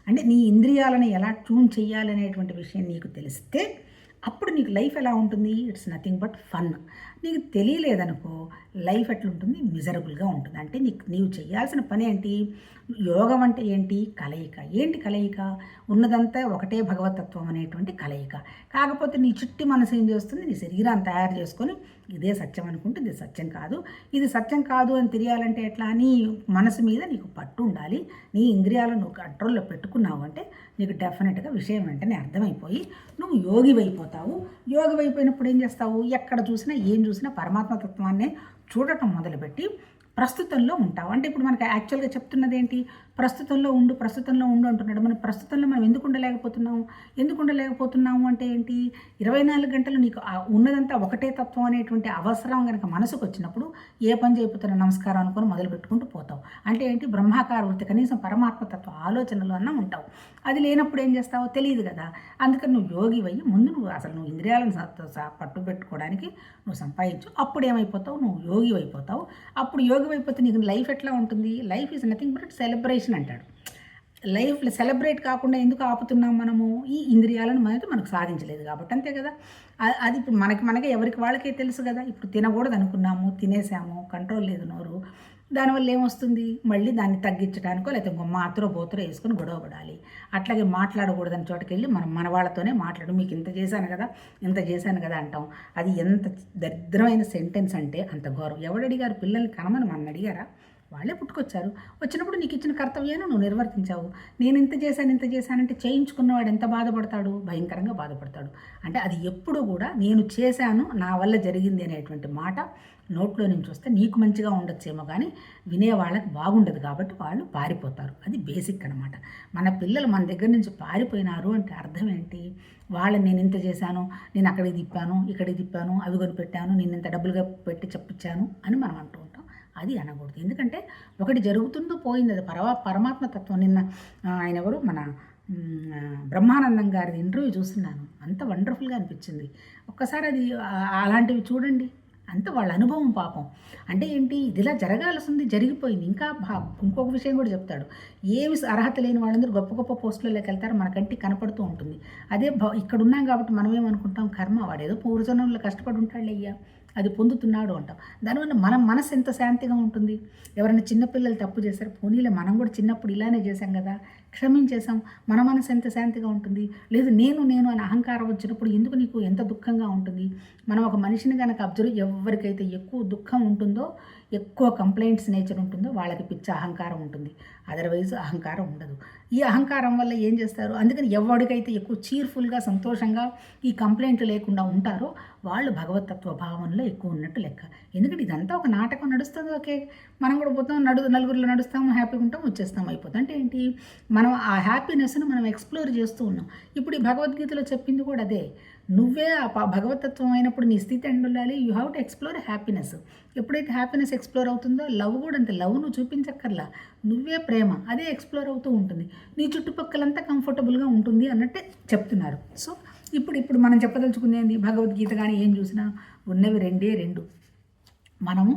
S1: అంటే నీ ఇంద్రియాలను ఎలా ట్యూన్ చేయాలనేటువంటి విషయం నీకు తెలిస్తే అప్పుడు నీకు లైఫ్ ఎలా ఉంటుంది, ఇట్స్ నథింగ్ బట్ ఫన్. నీకు తెలియలేదనుకో లైఫ్ ఎట్లుంటుంది, మిజరబుల్గా ఉంటుంది. అంటే నీవు చేయాల్సిన పని ఏంటి, యోగం అంటే ఏంటి, కలయిక. ఏంటి కలయిక, ఉన్నదంతా ఒకటే భగవతత్వం అనేటువంటి కలయిక. కాకపోతే నీ చుట్టి మనసు ఏం చేస్తుంది, నీ శరీరాన్ని తయారు చేసుకొని ఇదే సత్యం అనుకుంటే ఇది సత్యం కాదు, ఇది సత్యం కాదు అని తెలియాలంటే ఎట్లా, నీ మనసు మీద నీకు పట్టు ఉండాలి. నీ ఇంద్రియాలను నువ్వు కంట్రోల్లో పెట్టుకున్నావు అంటే నీకు డెఫినెట్గా విషయం వెంటనే అర్థమైపోయి నువ్వు యోగివైపోతావు. యోగివైపోయినప్పుడు ఏం చేస్తావు, ఎక్కడ చూసినా ఏం చూసినా పరమాత్మతత్వాన్నే చూడటం మొదలుపెట్టి ప్రస్తుతంలో ఉంటావు. అంటే ఇప్పుడు మనకి యాక్చువల్గా చెప్తున్నది ఏంటి, ప్రస్తుతంలో ఉండు అంటున్నాడు. మనం ప్రస్తుతంలో మనం ఎందుకు ఉండలేకపోతున్నాము అంటే ఏంటి, 24 గంటలు నీకు ఉన్నదంతా ఒకటే తత్వం అనేటువంటి అవసరం కనుక మనసుకు వచ్చినప్పుడు ఏ పని చేయకపోతున్నా నమస్కారం అనుకొని మొదలు పెట్టుకుంటూ పోతావు. అంటే ఏంటి, బ్రహ్మాకార వృత్తి, కనీసం పరమాత్మతత్వ ఆలోచనలు అన్నా ఉంటావు. అది లేనప్పుడు ఏం చేస్తావో తెలియదు కదా. అందుకని నువ్వు యోగివయ్యి ముందు నువ్వు ఇంద్రియాలను పట్టు పెట్టుకోవడానికి నువ్వు సంపాదించు. అప్పుడు ఏమైపోతావు, నువ్వు యోగి అయిపోతావు. అప్పుడు యోగి అయిపోతే నీకు లైఫ్ ఎట్లా ఉంటుంది, life is nothing but celebration అంటాడు. లైఫ్లో సెలబ్రేట్ కాకుండా ఎందుకు ఆపుతున్నాం మనము, ఈ ఇంద్రియాలను మనకు సాధించలేదు కాబట్టి, అంతే కదా. అది ఇప్పుడు మనకి ఎవరికి వాళ్ళకే తెలుసు కదా. ఇప్పుడు తినకూడదు అనుకున్నాము, తినేసాము, కంట్రోల్ లేదు నోరు, దానివల్ల ఏమొస్తుంది, మళ్ళీ దాన్ని తగ్గించడానికో లేకపోతే మాత్రో బోత్రో వేసుకొని గొడవపడాలి. అట్లాగే మాట్లాడకూడదని చోటుకి వెళ్ళి మన వాళ్ళతోనే మాట్లాడు, మీకు ఇంత చేశాను కదా అంటాం. అది ఎంత దరిద్రమైన సెంటెన్స్ అంటే అంత గౌరవం. ఎవడు అడిగారు, పిల్లల్ని కనమని మన అడిగారా, వాళ్ళే పుట్టుకొచ్చారు. వచ్చినప్పుడు నీకు ఇచ్చిన కర్తవ్యాన్ని నువ్వు నిర్వర్తించావు. నేను ఇంత చేశానంటే చేయించుకున్నవాడు ఎంత బాధపడతాడు, భయంకరంగా బాధపడతాడు. అంటే అది ఎప్పుడు కూడా నేను చేశాను, నా వల్ల జరిగింది అనేటువంటి మాట నోట్లో నుంచి వస్తే నీకు మంచిగా ఉండొచ్చేమో కానీ వినేవాళ్ళకి బాగుండదు. కాబట్టి వాళ్ళు పారిపోతారు. అది బేసిక్ అనమాట. మన పిల్లలు మన దగ్గర నుంచి పారిపోయినారు అంటే అర్థం ఏంటి, వాళ్ళని నేను ఇంత చేశాను, నేను అక్కడికి తిప్పాను, ఇక్కడికి తిప్పాను, అవి కొనిపెట్టాను, నేను ఇంత డబ్బులుగా పెట్టి చెప్పించాను అని మనం అంటూ ఉంటాం. అది అనకూడదు. ఎందుకంటే ఒకటి జరుగుతుందో పోయింది, అది పరమాత్మతత్వం. నిన్న ఆయన ఎవరు, మన బ్రహ్మానందం గారిది ఇంటర్వ్యూ చూస్తున్నాను, అంత వండర్ఫుల్గా అనిపించింది. ఒక్కసారి అది అలాంటివి చూడండి, అంత వాళ్ళ అనుభవం పాపం. అంటే ఏంటి, ఇది ఇలా జరగాల్సింది జరిగిపోయింది. ఇంకా ఇంకొక విషయం కూడా చెప్తాడు, ఏమి అర్హత లేని వాళ్ళందరూ గొప్ప గొప్ప పోస్టులలోకి వెళ్తారు, మన కంటికి కనపడుతూ ఉంటుంది. అదే ఇక్కడ ఉన్నాం కాబట్టి మనం ఏమనుకుంటాం, కర్మ, వాడేదో పూర్వజన్మలో కష్టపడి ఉంటాడు అయ్యా, అది పొందుతున్నాడు అంటాం. దానివల్ల మన మనసు ఎంత శాంతిగా ఉంటుంది. ఎవరైనా చిన్నపిల్లలు తప్పు చేశారు, పోనీలే మనం కూడా చిన్నప్పుడు ఇలానే చేశాం కదా, క్షమించేసాం, మన మనసు ఎంత శాంతిగా ఉంటుంది. లేదు నేను అని అహంకారం వచ్చినప్పుడు ఎందుకు నీకు ఎంత దుఃఖంగా ఉంటుంది. మనం ఒక మనిషిని కనుక ఎవరికైతే ఎక్కువ దుఃఖం ఉంటుందో, ఎక్కువ కంప్లైంట్స్ నేచర్ ఉంటుందో వాళ్ళకి పిచ్చ అహంకారం ఉంటుంది. అదర్వైజ్ అహంకారం ఉండదు. ఈ అహంకారం వల్ల ఏం చేస్తారు, అందుకని ఎవరికైతే ఎక్కువ చీర్ఫుల్గా సంతోషంగా ఈ కంప్లైంట్లు లేకుండా ఉంటారో వాళ్ళు భగవతత్వ భావనలో ఎక్కువ ఉన్నట్టు లెక్క. ఎందుకంటే ఇదంతా ఒక నాటకం నడుస్తుంది. ఓకే, మనం కూడా పోతాం, నలుగురిలో నడుస్తాము, హ్యాపీగా ఉంటాం, వచ్చేస్తాం, అయిపోతాం. అంటే ఏంటి, మనం ఆ హ్యాపీనెస్ను మనం ఎక్స్ప్లోర్ చేస్తూ ఉన్నాం. ఇప్పుడు ఈ భగవద్గీతలో చెప్పింది కూడా అదే. నువ్వే ఆ భగవతత్వం అయినప్పుడు నీ స్థితి ఉండాలి. You have to explore happiness. ఎప్పుడైతే హ్యాపీనెస్ ఎక్స్ప్లోర్ అవుతుందో లవ్ కూడా అంతే. లవ్ నువ్వు చూపించక్కర్లా, నువ్వే ప్రేమ అదే ఎక్స్ప్లోర్ అవుతూ ఉంటుంది. నీ చుట్టుపక్కలంతా కంఫర్టబుల్గా ఉంటుంది అన్నట్టే చెప్తున్నారు. సో ఇప్పుడు మనం చెప్పదలుచుకుంది ఏంది, భగవద్గీత కానీ ఏం చూసినా ఉన్నవి రెండు. మనము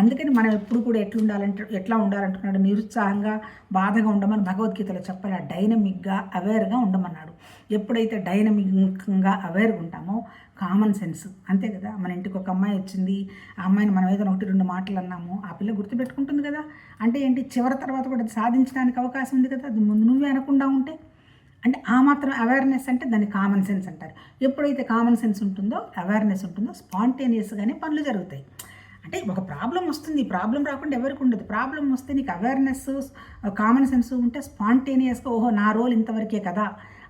S1: అందుకని మనం ఎప్పుడు కూడా ఎట్లా ఉండాలంటున్నాడు, నిరుత్సాహంగా బాధగా ఉండమని భగవద్గీతలో చెప్పాలి. డైనమిక్గా అవేర్గా ఉండమన్నాడు. ఎప్పుడైతే డైనమిక్గా అవేర్గా ఉంటామో కామన్ సెన్స్, అంతే కదా. మన ఇంటికి ఒక అమ్మాయి వచ్చింది, ఆ అమ్మాయిని మనం ఏదైనా 1-2 మాటలు అన్నాము, ఆ పిల్ల గుర్తుపెట్టుకుంటుంది కదా. అంటే ఏంటి, చివరి తర్వాత కూడా అది సాధించడానికి అవకాశం ఉంది కదా. అది ముందు నువ్వే అనకుండా ఉంటే, అంటే ఆ మాత్రం అవేర్నెస్ అంటే దాన్ని కామన్ సెన్స్ అంటారు. ఎప్పుడైతే కామన్ సెన్స్ ఉంటుందో, అవేర్నెస్ ఉంటుందో, స్పాంటేనియస్గానే పనులు జరుగుతాయి. అంటే ఒక ప్రాబ్లం వస్తుంది, ప్రాబ్లం రాకుండా ఎవరికి ఉండదు. ప్రాబ్లం వస్తే నీకు అవేర్నెస్, కామన్ సెన్స్ ఉంటే స్పాంటేనియస్గా ఓహో నా రోల్ ఇంతవరకే కదా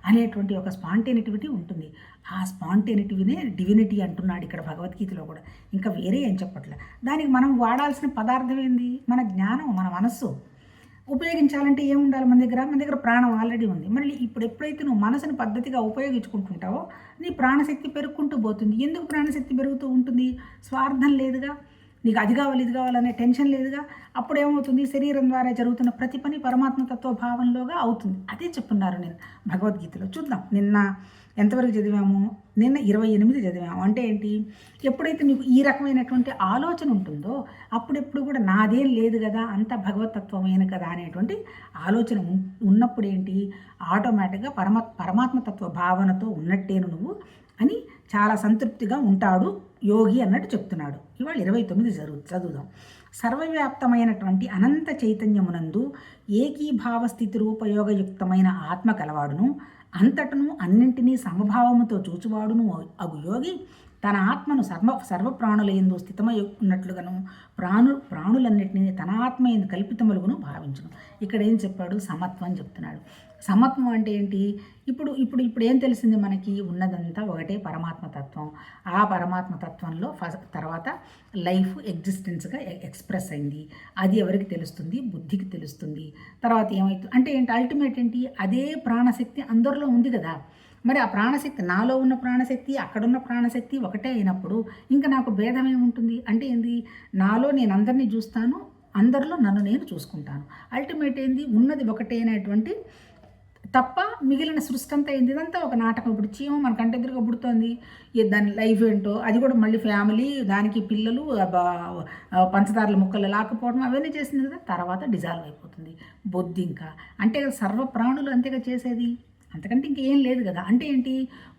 S1: అనేటువంటి ఒక స్పాంటేనిటివిటీ ఉంటుంది. ఆ స్పాంటేనిటీనే డివినిటీ అంటున్నాడు ఇక్కడ భగవద్గీతలో కూడా. ఇంకా వేరే ఏం చెప్పట్లే. దానికి మనం వాడాల్సిన పదార్థం ఏంది? మన జ్ఞానం, మన మనస్సు. ఉపయోగించాలంటే ఏముండాలి మన దగ్గర? మన దగ్గర ప్రాణం ఆల్రెడీ ఉంది. మళ్ళీ ఇప్పుడు ఎప్పుడైతే నువ్వు మనసుని పద్ధతిగా ఉపయోగించుకుంటుంటావో నీ ప్రాణశక్తి పెరుగుకుంటూ పోతుంది. ఎందుకు ప్రాణశక్తి పెరుగుతూ ఉంటుంది? స్వార్థం లేదుగా, నీకు అది కావాలి ఇది కావాలనే టెన్షన్ లేదుగా. అప్పుడు ఏమవుతుంది? శరీరం ద్వారా జరుగుతున్న ప్రతి పని పరమాత్మతత్వ భావంలోగా అవుతుంది. అదే చెప్పున్నారు నేను భగవద్గీతలో. చూద్దాం, నిన్న ఎంతవరకు చదివాము? నిన్న 28 చదివాము. అంటే ఏంటి? ఎప్పుడైతే నీకు ఈ రకమైనటువంటి ఆలోచన ఉంటుందో అప్పుడెప్పుడు కూడా నాదేం లేదు కదా, అంత భగవతత్వమైన కదా అనేటువంటి ఆలోచన ఉన్నప్పుడు ఏంటి, ఆటోమేటిక్గా పరమాత్మతత్వ భావనతో ఉన్నట్టేను నువ్వు అని చాలా సంతృప్తిగా ఉంటాడు యోగి అన్నట్టు చెప్తున్నాడు. ఇవాళ 29 చదువుదాం. సర్వవ్యాప్తమైనటువంటి అనంత చైతన్యమునందు ఏకీభావ స్థితి రూపయోగయుక్తమైన ఆత్మ కలవాడును, అంతటను అన్నింటినీ సమభావముతో చూచువాడును అగు యోగి తన ఆత్మను సర్వప్రాణులందు స్థితమై ఉన్నట్లుగాను ప్రాణులన్నింటినీ తన ఆత్మ ఎందు కల్పితములుగును భావించును. ఇక్కడ ఏం చెప్పాడు? సమత్వం అని చెప్తున్నాడు. సమత్వం అంటే ఏంటి? ఇప్పుడు ఏం తెలిసింది మనకి? ఉన్నదంతా ఒకటే పరమాత్మతత్వం. ఆ పరమాత్మతత్వంలో తర్వాత లైఫ్ ఎగ్జిస్టెన్స్గా ఎక్స్ప్రెస్ అయింది. అది ఎవరికి తెలుస్తుంది? బుద్ధికి తెలుస్తుంది. తర్వాత ఏమవుతుంది అంటే ఏంటి? అల్టిమేట్ ఏంటి? అదే ప్రాణశక్తి అందరిలో ఉంది కదా. మరి ఆ ప్రాణశక్తి, నాలో ఉన్న ప్రాణశక్తి అక్కడున్న ప్రాణశక్తి ఒకటే అయినప్పుడు ఇంకా నాకు భేదం ఏముంటుంది? అంటే ఏంది? నాలో నేను అందరినీ చూస్తాను, అందరిలో నన్ను నేను చూసుకుంటాను. అల్టిమేట్ ఏంది? ఉన్నది ఒకటే అనేటువంటి తప్ప మిగిలిన సృష్టి అంతా ఏంది? ఇదంతా ఒక నాటకం. ఇప్పుడు చీమ మన కంటెదురుగా పుడుతోంది, దాని లైఫ్ ఏంటో, అది కూడా మళ్ళీ ఫ్యామిలీ, దానికి పిల్లలు, పంచదారుల ముక్కలు లాక్కుపోవడం అవన్నీ చేసింది కదా, తర్వాత డిజాల్వ్ అయిపోతుంది. బొద్ది ఇంకా అంటే సర్వ ప్రాణులు అంతేగా చేసేది, అంతకంటే ఇంకేం లేదు కదా. అంటే ఏంటి?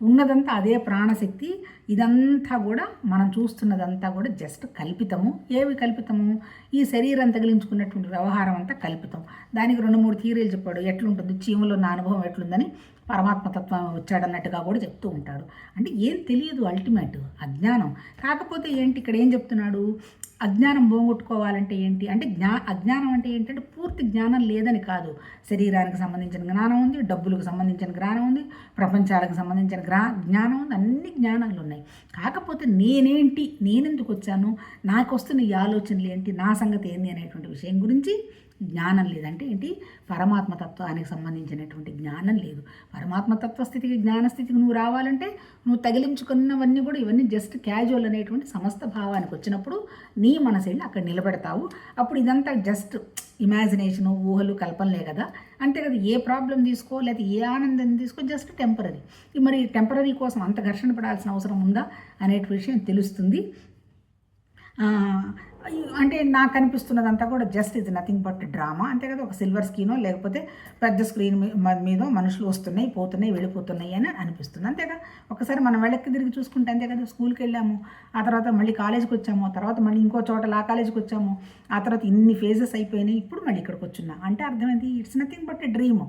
S1: ఉన్నదంతా అదే ప్రాణశక్తి. ఇదంతా కూడా మనం చూస్తున్నదంతా కూడా జస్ట్ కల్పితము. ఏవి కల్పితము? ఈ శరీరం తగిలించుకున్నటువంటి వ్యవహారం అంతా కల్పితం. దానికి 2-3 థియరీలు చెప్పాడు. ఎట్లుంటుంది చీమలో నా అనుభవం ఎట్లుందని పరమాత్మతత్వం వచ్చాడన్నట్టుగా కూడా చెప్తూ ఉంటాడు. అంటే ఏం తెలియదు, అల్టిమేట్ అజ్ఞానం. కాకపోతే ఏంటి ఇక్కడ ఏం చెప్తున్నాడు? అజ్ఞానం పోగొట్టుకోవాలంటే ఏంటి అంటే అజ్ఞానం అంటే ఏంటంటే పూర్తి జ్ఞానం లేదని కాదు. శరీరానికి సంబంధించిన జ్ఞానం ఉంది, డబ్బులకు సంబంధించిన జ్ఞానం ఉంది, ప్రపంచాలకు సంబంధించిన జ్ఞానం ఉంది, అన్ని జ్ఞానాలు ఉన్నాయి. కాకపోతే నేనేంటి, నేనెందుకు వచ్చాను, నాకు వస్తున్న ఈ ఆలోచనలు ఏంటి, నా సంగతి ఏంటి అనేటువంటి విషయం గురించి జ్ఞానం లేదంటే ఏంటి? పరమాత్మతత్వానికి సంబంధించినటువంటి జ్ఞానం లేదు. పరమాత్మతత్వ స్థితికి, జ్ఞానస్థితికి నువ్వు రావాలంటే నువ్వు తగిలించుకున్నవన్నీ కూడా ఇవన్నీ జస్ట్ క్యాజువల్ అనేటువంటి సమస్త భావానికి వచ్చినప్పుడు నీ మనసు వెళ్ళి అక్కడ నిలబెడతావు. అప్పుడు ఇదంతా జస్ట్ ఇమాజినేషను, ఊహలు, కల్పనలే కదా. అంతే కదా. ఏ ప్రాబ్లం తీసుకో లేదా ఏ ఆనందం తీసుకో జస్ట్ టెంపరీ. మరి టెంపరీ కోసం అంత ఘర్షణ పడాల్సిన అవసరం ఉందా అనే విషయం తెలుస్తుంది. అంటే నాకు అనిపిస్తున్నదంతా కూడా జస్ట్ ఇది నథింగ్ బట్ డ్రామా, అంతే కదా. ఒక సిల్వర్ స్క్రీనో లేకపోతే పెద్ద స్క్రీన్ మీద మనుషులు వస్తున్నాయి, పోతున్నాయి, వెళ్ళిపోతున్నాయి అని అనిపిస్తుంది, అంతేగా. ఒకసారి మనం వెనక్కి తిరిగి చూసుకుంటే అంతే కదా. స్కూల్కి వెళ్ళాము, ఆ తర్వాత మళ్ళీ కాలేజీకి వచ్చాము, ఆ తర్వాత మళ్ళీ ఇంకో చోట ఆ కాలేజీకి వచ్చాము, ఆ తర్వాత ఇన్ని ఫేజెస్ అయిపోయినాయి, ఇప్పుడు మళ్ళీ ఇక్కడికి వచ్చున్నా అంటే అర్థమైంది ఇట్స్ నథింగ్ బట్ డ్రీమ్.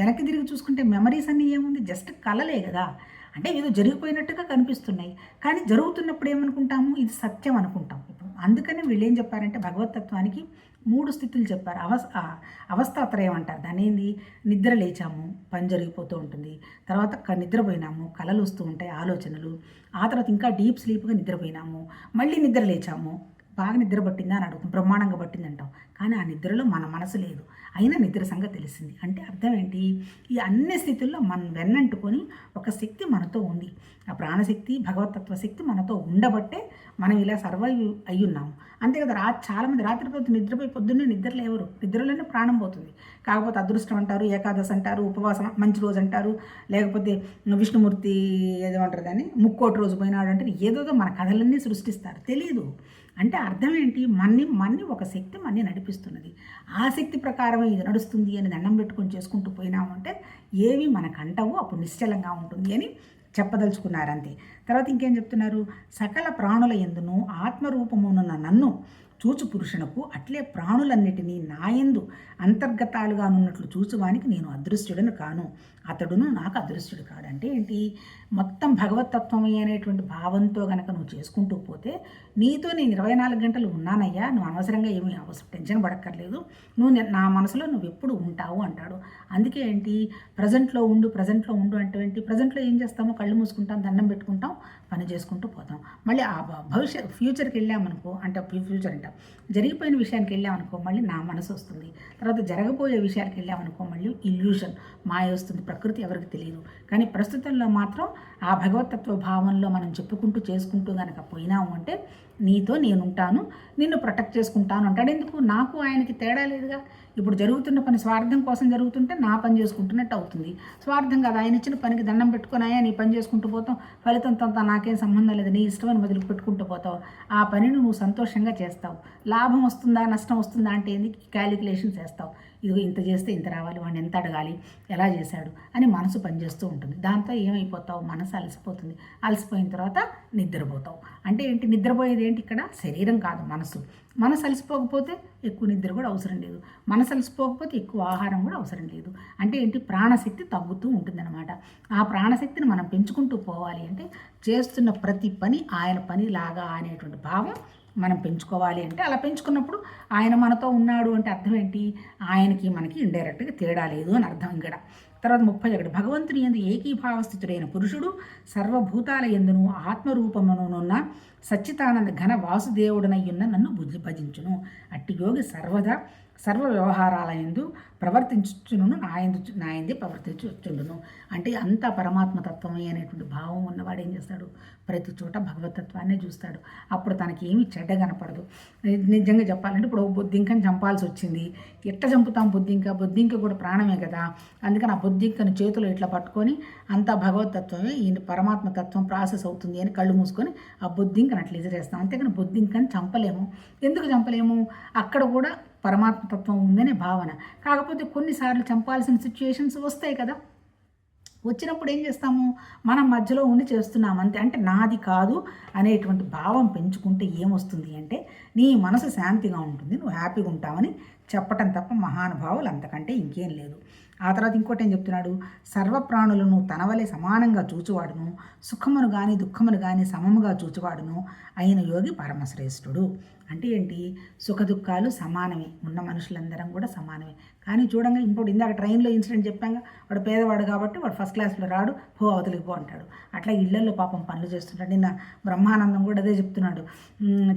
S1: వెనక్కి తిరిగి చూసుకుంటే మెమరీస్ అన్నీ ఏముంది, జస్ట్ కలలే కదా. అంటే ఏదో జరిగిపోయినట్టుగా కనిపిస్తున్నాయి, కానీ జరుగుతున్నప్పుడు ఏమనుకుంటాము, ఇది సత్యం అనుకుంటాం. ఇప్పుడు అందుకని వీళ్ళు ఏం చెప్పారంటే భగవతత్వానికి 3 స్థితులు చెప్పారు. అవస్థాత్రయం అంటారు దాన్ని. ఏంది? నిద్ర లేచాము, పని జరిగిపోతూ ఉంటుంది, తర్వాత నిద్రపోయినాము, కలలు వస్తూ ఉంటాయి, ఆలోచనలు, ఆ తర్వాత ఇంకా డీప్ స్లీప్గా నిద్రపోయినాము, మళ్ళీ నిద్ర లేచాము, బాగా నిద్ర పట్టిందా అని అడుగుతాం, బ్రహ్మాండంగా పట్టింది అంటాం. కానీ ఆ నిద్రలో మన మనసు లేదు, అయినా నిద్ర సంగతి తెలిసింది. అంటే అర్థం ఏంటి? ఈ అన్ని స్థితుల్లో మనం వెన్నంటుకొని ఒక శక్తి మనతో ఉంది. ఆ ప్రాణశక్తి, భగవతత్వ శక్తి మనతో ఉండబట్టే మనం ఇలా సర్వైవ్ అయ్యున్నాము, అంతే కదా. చాలామంది రాత్రి నిద్రపోయి పొద్దున్నే నిద్ర లేవరు, నిద్రలోనే ప్రాణం పోతుంది. కాకపోతే అదృష్టం అంటారు, ఏకాదశి అంటారు, ఉపవాసం మంచి రోజు అంటారు, లేకపోతే విష్ణుమూర్తి ఏదేమంటారు దాన్ని ముక్కోటి రోజు పోయినాడు అంటే ఏదోదో మన కథలన్నీ సృష్టిస్తారు, తెలియదు. అంటే అర్థం ఏంటి? మన్ని ఒక శక్తి మన్ని నడిపిస్తున్నది, ఆ శక్తి ప్రకారమే ఇది నడుస్తుంది అని దండం పెట్టుకొని చేసుకుంటూ పోయినామంటే ఏవి మనకు అంటవు, అప్పుడు నిశ్చలంగా ఉంటుంది అని చెప్పదలుచుకున్నారు, అంతే. తర్వాత ఇంకేం చెప్తున్నారు? సకల ప్రాణుల యందును ఆత్మరూపమునున్న నన్ను చూచు పురుషునకు అట్లే ప్రాణులన్నిటినీ నాయందు అంతర్గతాలుగా ఉన్నట్లు చూచువానికి నేను అదృశ్యుడను కాను, అతడును నాకు అదృశ్యుడు కాడు. అంటే ఏంటి, మొత్తం భగవతత్వమే అనేటువంటి భావంతో కనుక నువ్వు చేసుకుంటూ పోతే నీతో నేను 24 గంటలు ఉన్నానయ్యా, నువ్వు అనవసరంగా ఏమీ టెన్షన్ పడక్కర్లేదు, నువ్వు నా మనసులో నువ్వు ఎప్పుడు ఉంటావు అంటాడు. అందుకే ఏంటి, ప్రజెంట్లో ఉండు అంటే ఏంటి, ప్రజెంట్లో ఏం చేస్తామో కళ్ళు మూసుకుంటాం, దండం పెట్టుకుంటాం, పని చేసుకుంటూ పోతాం. మళ్ళీ ఆ ఫ్యూచర్కి వెళ్ళామనుకో, అంటే ఫ్యూచర్ అంటాం, జరిగిపోయిన విషయానికి వెళ్ళామనుకో మళ్ళీ నా మనసు వస్తుంది, తర్వాత జరగబోయే విషయానికి వెళ్ళామనుకో మళ్ళీ ఇల్యూషన్, మాయ వస్తుంది, ప్రకృతి ఎవరికి తెలియదు. కానీ ప్రస్తుతంలో మాత్రం ఆ భగవతత్వ భావంలో మనం చెప్పుకుంటూ చేసుకుంటూ కనుక పోయినాము అంటే నీతో నేనుంటాను, నిన్ను ప్రొటెక్ట్ చేసుకుంటాను అంటాడు. ఎందుకు, నాకు ఆయనకి తేడా లేదుగా. ఇప్పుడు జరుగుతున్న పని స్వార్థం కోసం జరుగుతుంటే నా పని చేసుకుంటున్నట్టు అవుతుంది. స్వార్థం కాదు, ఆయన ఇచ్చిన పనికి దండం పెట్టుకున్నాయా నీ పని చేసుకుంటూ పోతాం, ఫలితంతో నాకేం సంబంధం లేదు, నీ ఇష్టమని మొదలు పెట్టుకుంటూ పోతావు. ఆ పనిని నువ్వు సంతోషంగా చేస్తావు. లాభం వస్తుందా నష్టం వస్తుందా అంటే ఏంది, క్యాలిక్యులేషన్స్ వేస్తావు. ఇదిగో ఇంత చేస్తే ఇంత రావాలి, వాడిని ఎంత అడగాలి, ఎలా చేశాడు అని మనసు పనిచేస్తూ ఉంటుంది. దాంతో ఏమైపోతావు, మనసు అలసిపోతుంది. అలసిపోయిన తర్వాత నిద్రపోతావు. అంటే ఏంటి, నిద్రపోయేది ఏంటి, ఇక్కడ శరీరం కాదు మనసు. మనసు అలసిపోకపోతే ఎక్కువ నిద్ర కూడా అవసరం లేదు, మనసు అలసిపోకపోతే ఎక్కువ ఆహారం కూడా అవసరం లేదు. అంటే ఏంటి, ప్రాణశక్తి తగ్గుతూ ఉంటుందన్నమాట. ఆ ప్రాణశక్తిని మనం పెంచుకుంటూ పోవాలి అంటే చేస్తున్న ప్రతి పని ఆయన పనిలాగా అనేటువంటి భావం మనం పెంచుకోవాలి. అంటే అలా పెంచుకున్నప్పుడు ఆయన మనతో ఉన్నాడు అంటే అర్థం ఏంటి, ఆయనకి మనకి ఇండైరెక్ట్గా తేడా లేదు అని అర్థం. ఇక్కడ తర్వాత 31 భగవంతుని యందు ఏకీభావస్థితుడైన పురుషుడు సర్వభూతాల యందును ఆత్మరూపమునున్న సచ్చితానంద ఘన వాసుదేవుడనయ్యున్న నన్ను భజించును. అట్టి యోగి సర్వ వ్యవహారాల యందు ప్రవర్తించును, నాయందే ప్రవర్తించుచుండును. అంటే అంతా పరమాత్మతత్వమే అనేటువంటి భావం ఉన్నవాడు ఏం చేస్తాడు, ప్రతి చోట భగవతత్వాన్నే చూస్తాడు. అప్పుడు తనకి ఏమీ చెడ్డ కనపడదు. నిజంగా చెప్పాలంటే ఇప్పుడు బొద్దింకని చంపాల్సి వచ్చింది, ఎట్లా చంపుతాం, బొద్దింక కూడా ప్రాణమే కదా. అందుకని ఆ బొద్దింకని చేతిలో ఇట్లా పట్టుకొని అంతా భగవతత్వమే, ఈయన పరమాత్మతత్వం ప్రాసెస్ అవుతుంది అని కళ్ళు మూసుకొని ఆ బొద్దింకని అట్లా ఎదురేస్తాం. అంతేకాని బొద్దింకని చంపలేము. ఎందుకు చంపలేము, అక్కడ కూడా పరమాత్మతత్వం ఉందనే భావన. కాకపోతే కొన్నిసార్లు చంపాల్సిన సిచ్యుయేషన్స్ వస్తాయి కదా, వచ్చినప్పుడు ఏం చేస్తాము, మనం మధ్యలో ఉండి చేస్తున్నాం అంతే. అంటే నాది కాదు అనేటువంటి భావం పెంచుకుంటే ఏమొస్తుంది అంటే నీ మనసు శాంతిగా ఉంటుంది, నువ్వు హ్యాపీగా ఉంటావని చెప్పటం తప్ప మహానుభావులు అంతకంటే ఇంకేం లేదు. ఆ తర్వాత ఇంకోటి ఏం చెప్తున్నాడు, సర్వప్రాణులను తనవలే సమానంగా చూచువాడును, సుఖమును కానీ దుఃఖమును కానీ సమముగా చూచువాడును అయిన యోగి పరమశ్రేష్ఠుడు. అంటే ఏంటి, సుఖ దుఃఖాలు సమానమే, ఉన్న మనుషులందరం కూడా సమానమే. కానీ చూడంగా ఇంకోటి, ఇందాక ట్రైన్లో ఇన్సిడెంట్ చెప్పాక, వాడు పేదవాడు కాబట్టి వాడు ఫస్ట్ క్లాస్లో రాడు, అవతలికి పో అంటాడు. అట్లా ఇళ్లలో పాపం పనులు చేస్తుంటాడు. నిన్న బ్రహ్మానందం కూడా అదే చెప్తున్నాడు,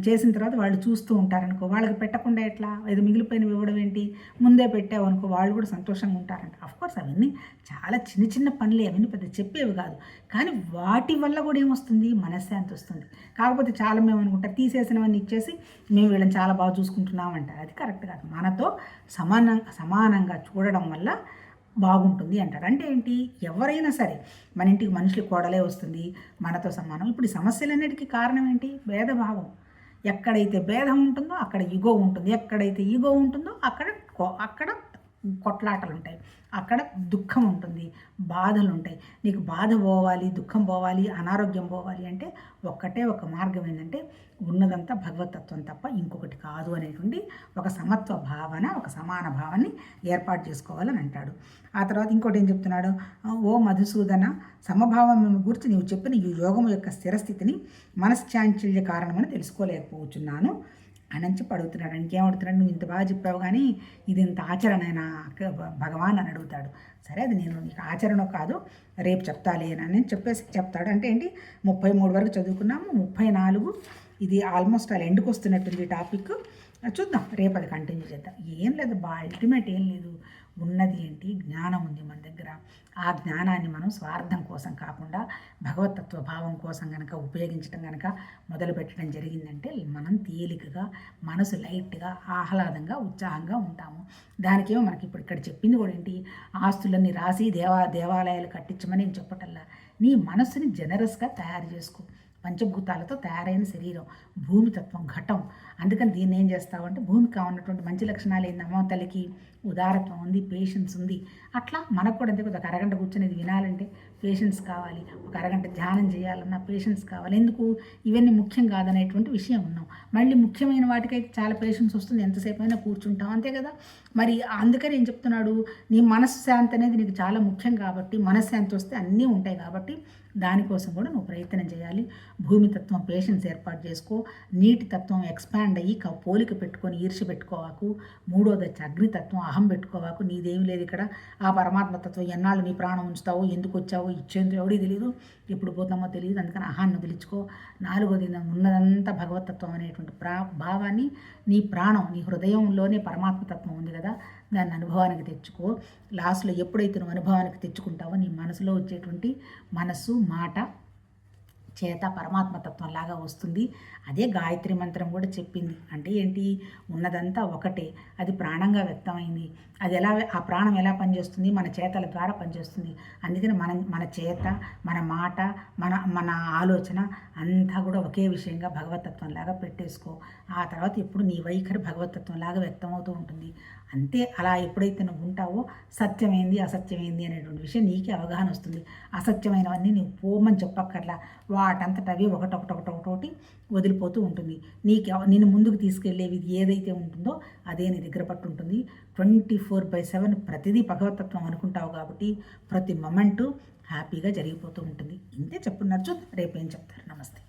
S1: చేసిన తర్వాత వాళ్ళు చూస్తూ ఉంటారనుకో, వాళ్ళకి పెట్టకుండా ఎట్లా, ఇది మిగిలిపోయినవి ఇవ్వడం ఏంటి, ముందే పెట్టావు అనుకో వాళ్ళు కూడా సంతోషంగా ఉంటారంట. అఫ్కోర్స్ అవన్నీ చాలా చిన్న చిన్న పనులే, అవన్నీ పెద్ద చెప్పేవి కాదు. కానీ వాటి వల్ల కూడా ఏమొస్తుంది, మనశ్శాంతి వస్తుంది. కాకపోతే చాలా మేము అనుకుంటాం తీసేసినవన్నీ ఇచ్చేసి మేము వీళ్ళని చాలా బాగా చూసుకుంటున్నామంటారు. అది కరెక్ట్ కాదు. మనతో సమానంగా చూడడం వల్ల బాగుంటుంది అంటారు. అంటే ఏంటి, ఎవరైనా సరే మన ఇంటికి మనుషులు కోడలే వస్తుంది, మనతో సమానం. ఇప్పుడు ఈ సమస్యలన్నిటికీ కారణం ఏంటి, భేదభావం. ఎక్కడైతే భేదం ఉంటుందో అక్కడ ఈగో ఉంటుంది, ఎక్కడైతే ఈగో ఉంటుందో అక్కడ కొట్లాటలు ఉంటాయి, అక్కడ దుఃఖం ఉంటుంది, బాధలు ఉంటాయి. నీకు బాధ పోవాలి, దుఃఖం పోవాలి, అనారోగ్యం పోవాలి అంటే ఒక్కటే ఒక మార్గం ఏంటంటే ఉన్నదంతా భగవతత్వం తప్ప ఇంకొకటి కాదు అనేటువంటి ఒక సమత్వ భావన, ఒక సమాన భావాన్ని ఏర్పాటు చేసుకోవాలని అంటాడు. ఆ తర్వాత ఇంకోటి ఏం చెప్తున్నాడు, ఓ మధుసూదన, సమభావం గురించి నీవు చెప్పిన ఈ యోగం యొక్క స్థిరస్థితిని మనశ్చాంచల్య కారణమని తెలుసుకోలేకపోతున్నాను అని చెప్పి అడుగుతున్నాడు. ఇంకేమడుగుతున్నాడు, నువ్వు ఇంత బాగా చెప్పావు కానీ ఇది ఇంత ఆచరణైనా భగవాన్ అని అడుగుతాడు. సరే, అది నేను నీకు ఆచరణ కాదు, రేపు చెప్తాలే అని చెప్తాడు. అంటే ఏంటి, 33 వరకు చదువుకున్నాము, 34 ఇది ఆల్మోస్ట్ అలా ఎండుకు వస్తున్నట్టుంది ఈ టాపిక్. చూద్దాం, రేపు అది కంటిన్యూ చేద్దాం. ఏం లేదు అల్టిమేట్ ఏం లేదు, ఉన్నది ఏంటి, జ్ఞానం ఉంది మన దగ్గర. ఆ జ్ఞానాన్ని మనం స్వార్థం కోసం కాకుండా భగవతత్వ భావం కోసం కనుక ఉపయోగించడం కనుక మొదలుపెట్టడం జరిగిందంటే మనం తేలికగా, మనసు లైట్గా, ఆహ్లాదంగా, ఉత్సాహంగా ఉంటాము. దానికేమో మనకి ఇప్పుడు ఇక్కడ చెప్పింది కూడా ఏంటి, ఆస్తులన్నీ రాసి దేవాలయాలు కట్టించమని నేను చెప్పటల్లా, నీ మనసుని జనరస్గా తయారు చేసుకో. పంచభూతాలతో తయారైన శరీరం, భూమితత్వం, ఘటం. అందుకని దీన్ని ఏం చేస్తావంటే, భూమికి ఉన్నటువంటి మంచి లక్షణాలు ఏంది, అమ్మ తల్లికి ఉదారత్వం ఉంది, పేషెన్స్ ఉంది. అట్లా మనకు కూడా అంతే, కొద్దిగా అరగంట కూర్చొని ఇది వినాలంటే పేషెన్స్ కావాలి. ఒక అరగంట ధ్యానం చేయాలన్నా పేషెన్స్ కావాలి. ఎందుకు? ఇవన్నీ ముఖ్యం కాదనేటువంటి విషయం ఉన్నాం. మళ్ళీ ముఖ్యమైన వాటికైతే చాలా పేషెన్స్ వస్తుంది, ఎంతసేపు అయినా కూర్చుంటాం, అంతే కదా. మరి అందుకని ఏం చెప్తున్నాడు, నీ మనశ్శాంతి అనేది నీకు చాలా ముఖ్యం కాబట్టి, మనశ్శాంతి వస్తే అన్నీ ఉంటాయి కాబట్టి దానికోసం కూడా నువ్వు ప్రయత్నం చేయాలి. భూమితత్వం పేషెన్స్ ఏర్పాటు చేసుకో. నీటి తత్వం ఎక్స్పాండ్ అయ్యి పోలిక పెట్టుకొని ఈర్ష్య పెట్టుకోవాకు. మూడోది వచ్చి అగ్నితత్వం అహం పెట్టుకోవాకు. నీదేమి లేదు ఇక్కడ. ఆ పరమాత్మతత్వం ఎన్నాళ్ళు నీ ప్రాణం ఉంచుతావో, ఎందుకు వచ్చావో, ఇచ్చేందుకు ఎవడీ తెలియదు, ఎప్పుడు పోతామో తెలియదు, అందుకని అహాన్ని వదిలించుకో. నాలుగోది ఉన్నదంతా భగవతత్వం అనేటువంటి భావాన్ని నీ ప్రాణం, నీ హృదయంలోనే పరమాత్మతత్వం ఉంది కదా, దాన్ని అనుభవానికి తెచ్చుకో. లాస్ట్లో ఎప్పుడైతే నువ్వు అనుభవానికి తెచ్చుకుంటావో నీ మనసులో వచ్చేటువంటి మనసు, మాట, చేత పరమాత్మతత్వంలాగా వస్తుంది. అదే గాయత్రి మంత్రం కూడా చెప్పింది. అంటే ఏంటి? ఉన్నదంతా ఒకటే, అది ప్రాణంగా వ్యక్తమైంది. అది ఎలా, ఆ ప్రాణం ఎలా పనిచేస్తుంది? మన చేతల ద్వారా పనిచేస్తుంది. అందుకని మన చేత, మన మాట, మన ఆలోచన అంతా కూడా ఒకే విషయంగా భగవతత్వంలాగా పెట్టేసుకో. ఆ తర్వాత ఎప్పుడు నీ వైఖరి భగవతత్వంలాగా వ్యక్తమవుతూ ఉంటుంది. అంతే. అలా ఎప్పుడైతే నువ్వు ఉంటావో సత్యమైంది, అసత్యమైంది అనేటువంటి విషయం నీకే అవగాహన వస్తుంది. అసత్యమైనవన్నీ నువ్వు పోమని చెప్పక్కర్లా, వాటంతట అవి ఒకటొకటి వదిలిపోతూ ఉంటుంది. నిన్ను ముందుకు తీసుకెళ్లేవి ఏదైతే ఉంటుందో అదే నీ దగ్గర పట్టు ఉంటుంది. 24/7 ప్రతిదీ భగవతత్వం అనుకుంటావు కాబట్టి ప్రతి మొమెంటు హ్యాపీగా జరిగిపోతూ ఉంటుంది. ఇంతే చెప్పున్నారు. రేపు ఏం చెప్తారు. నమస్తే.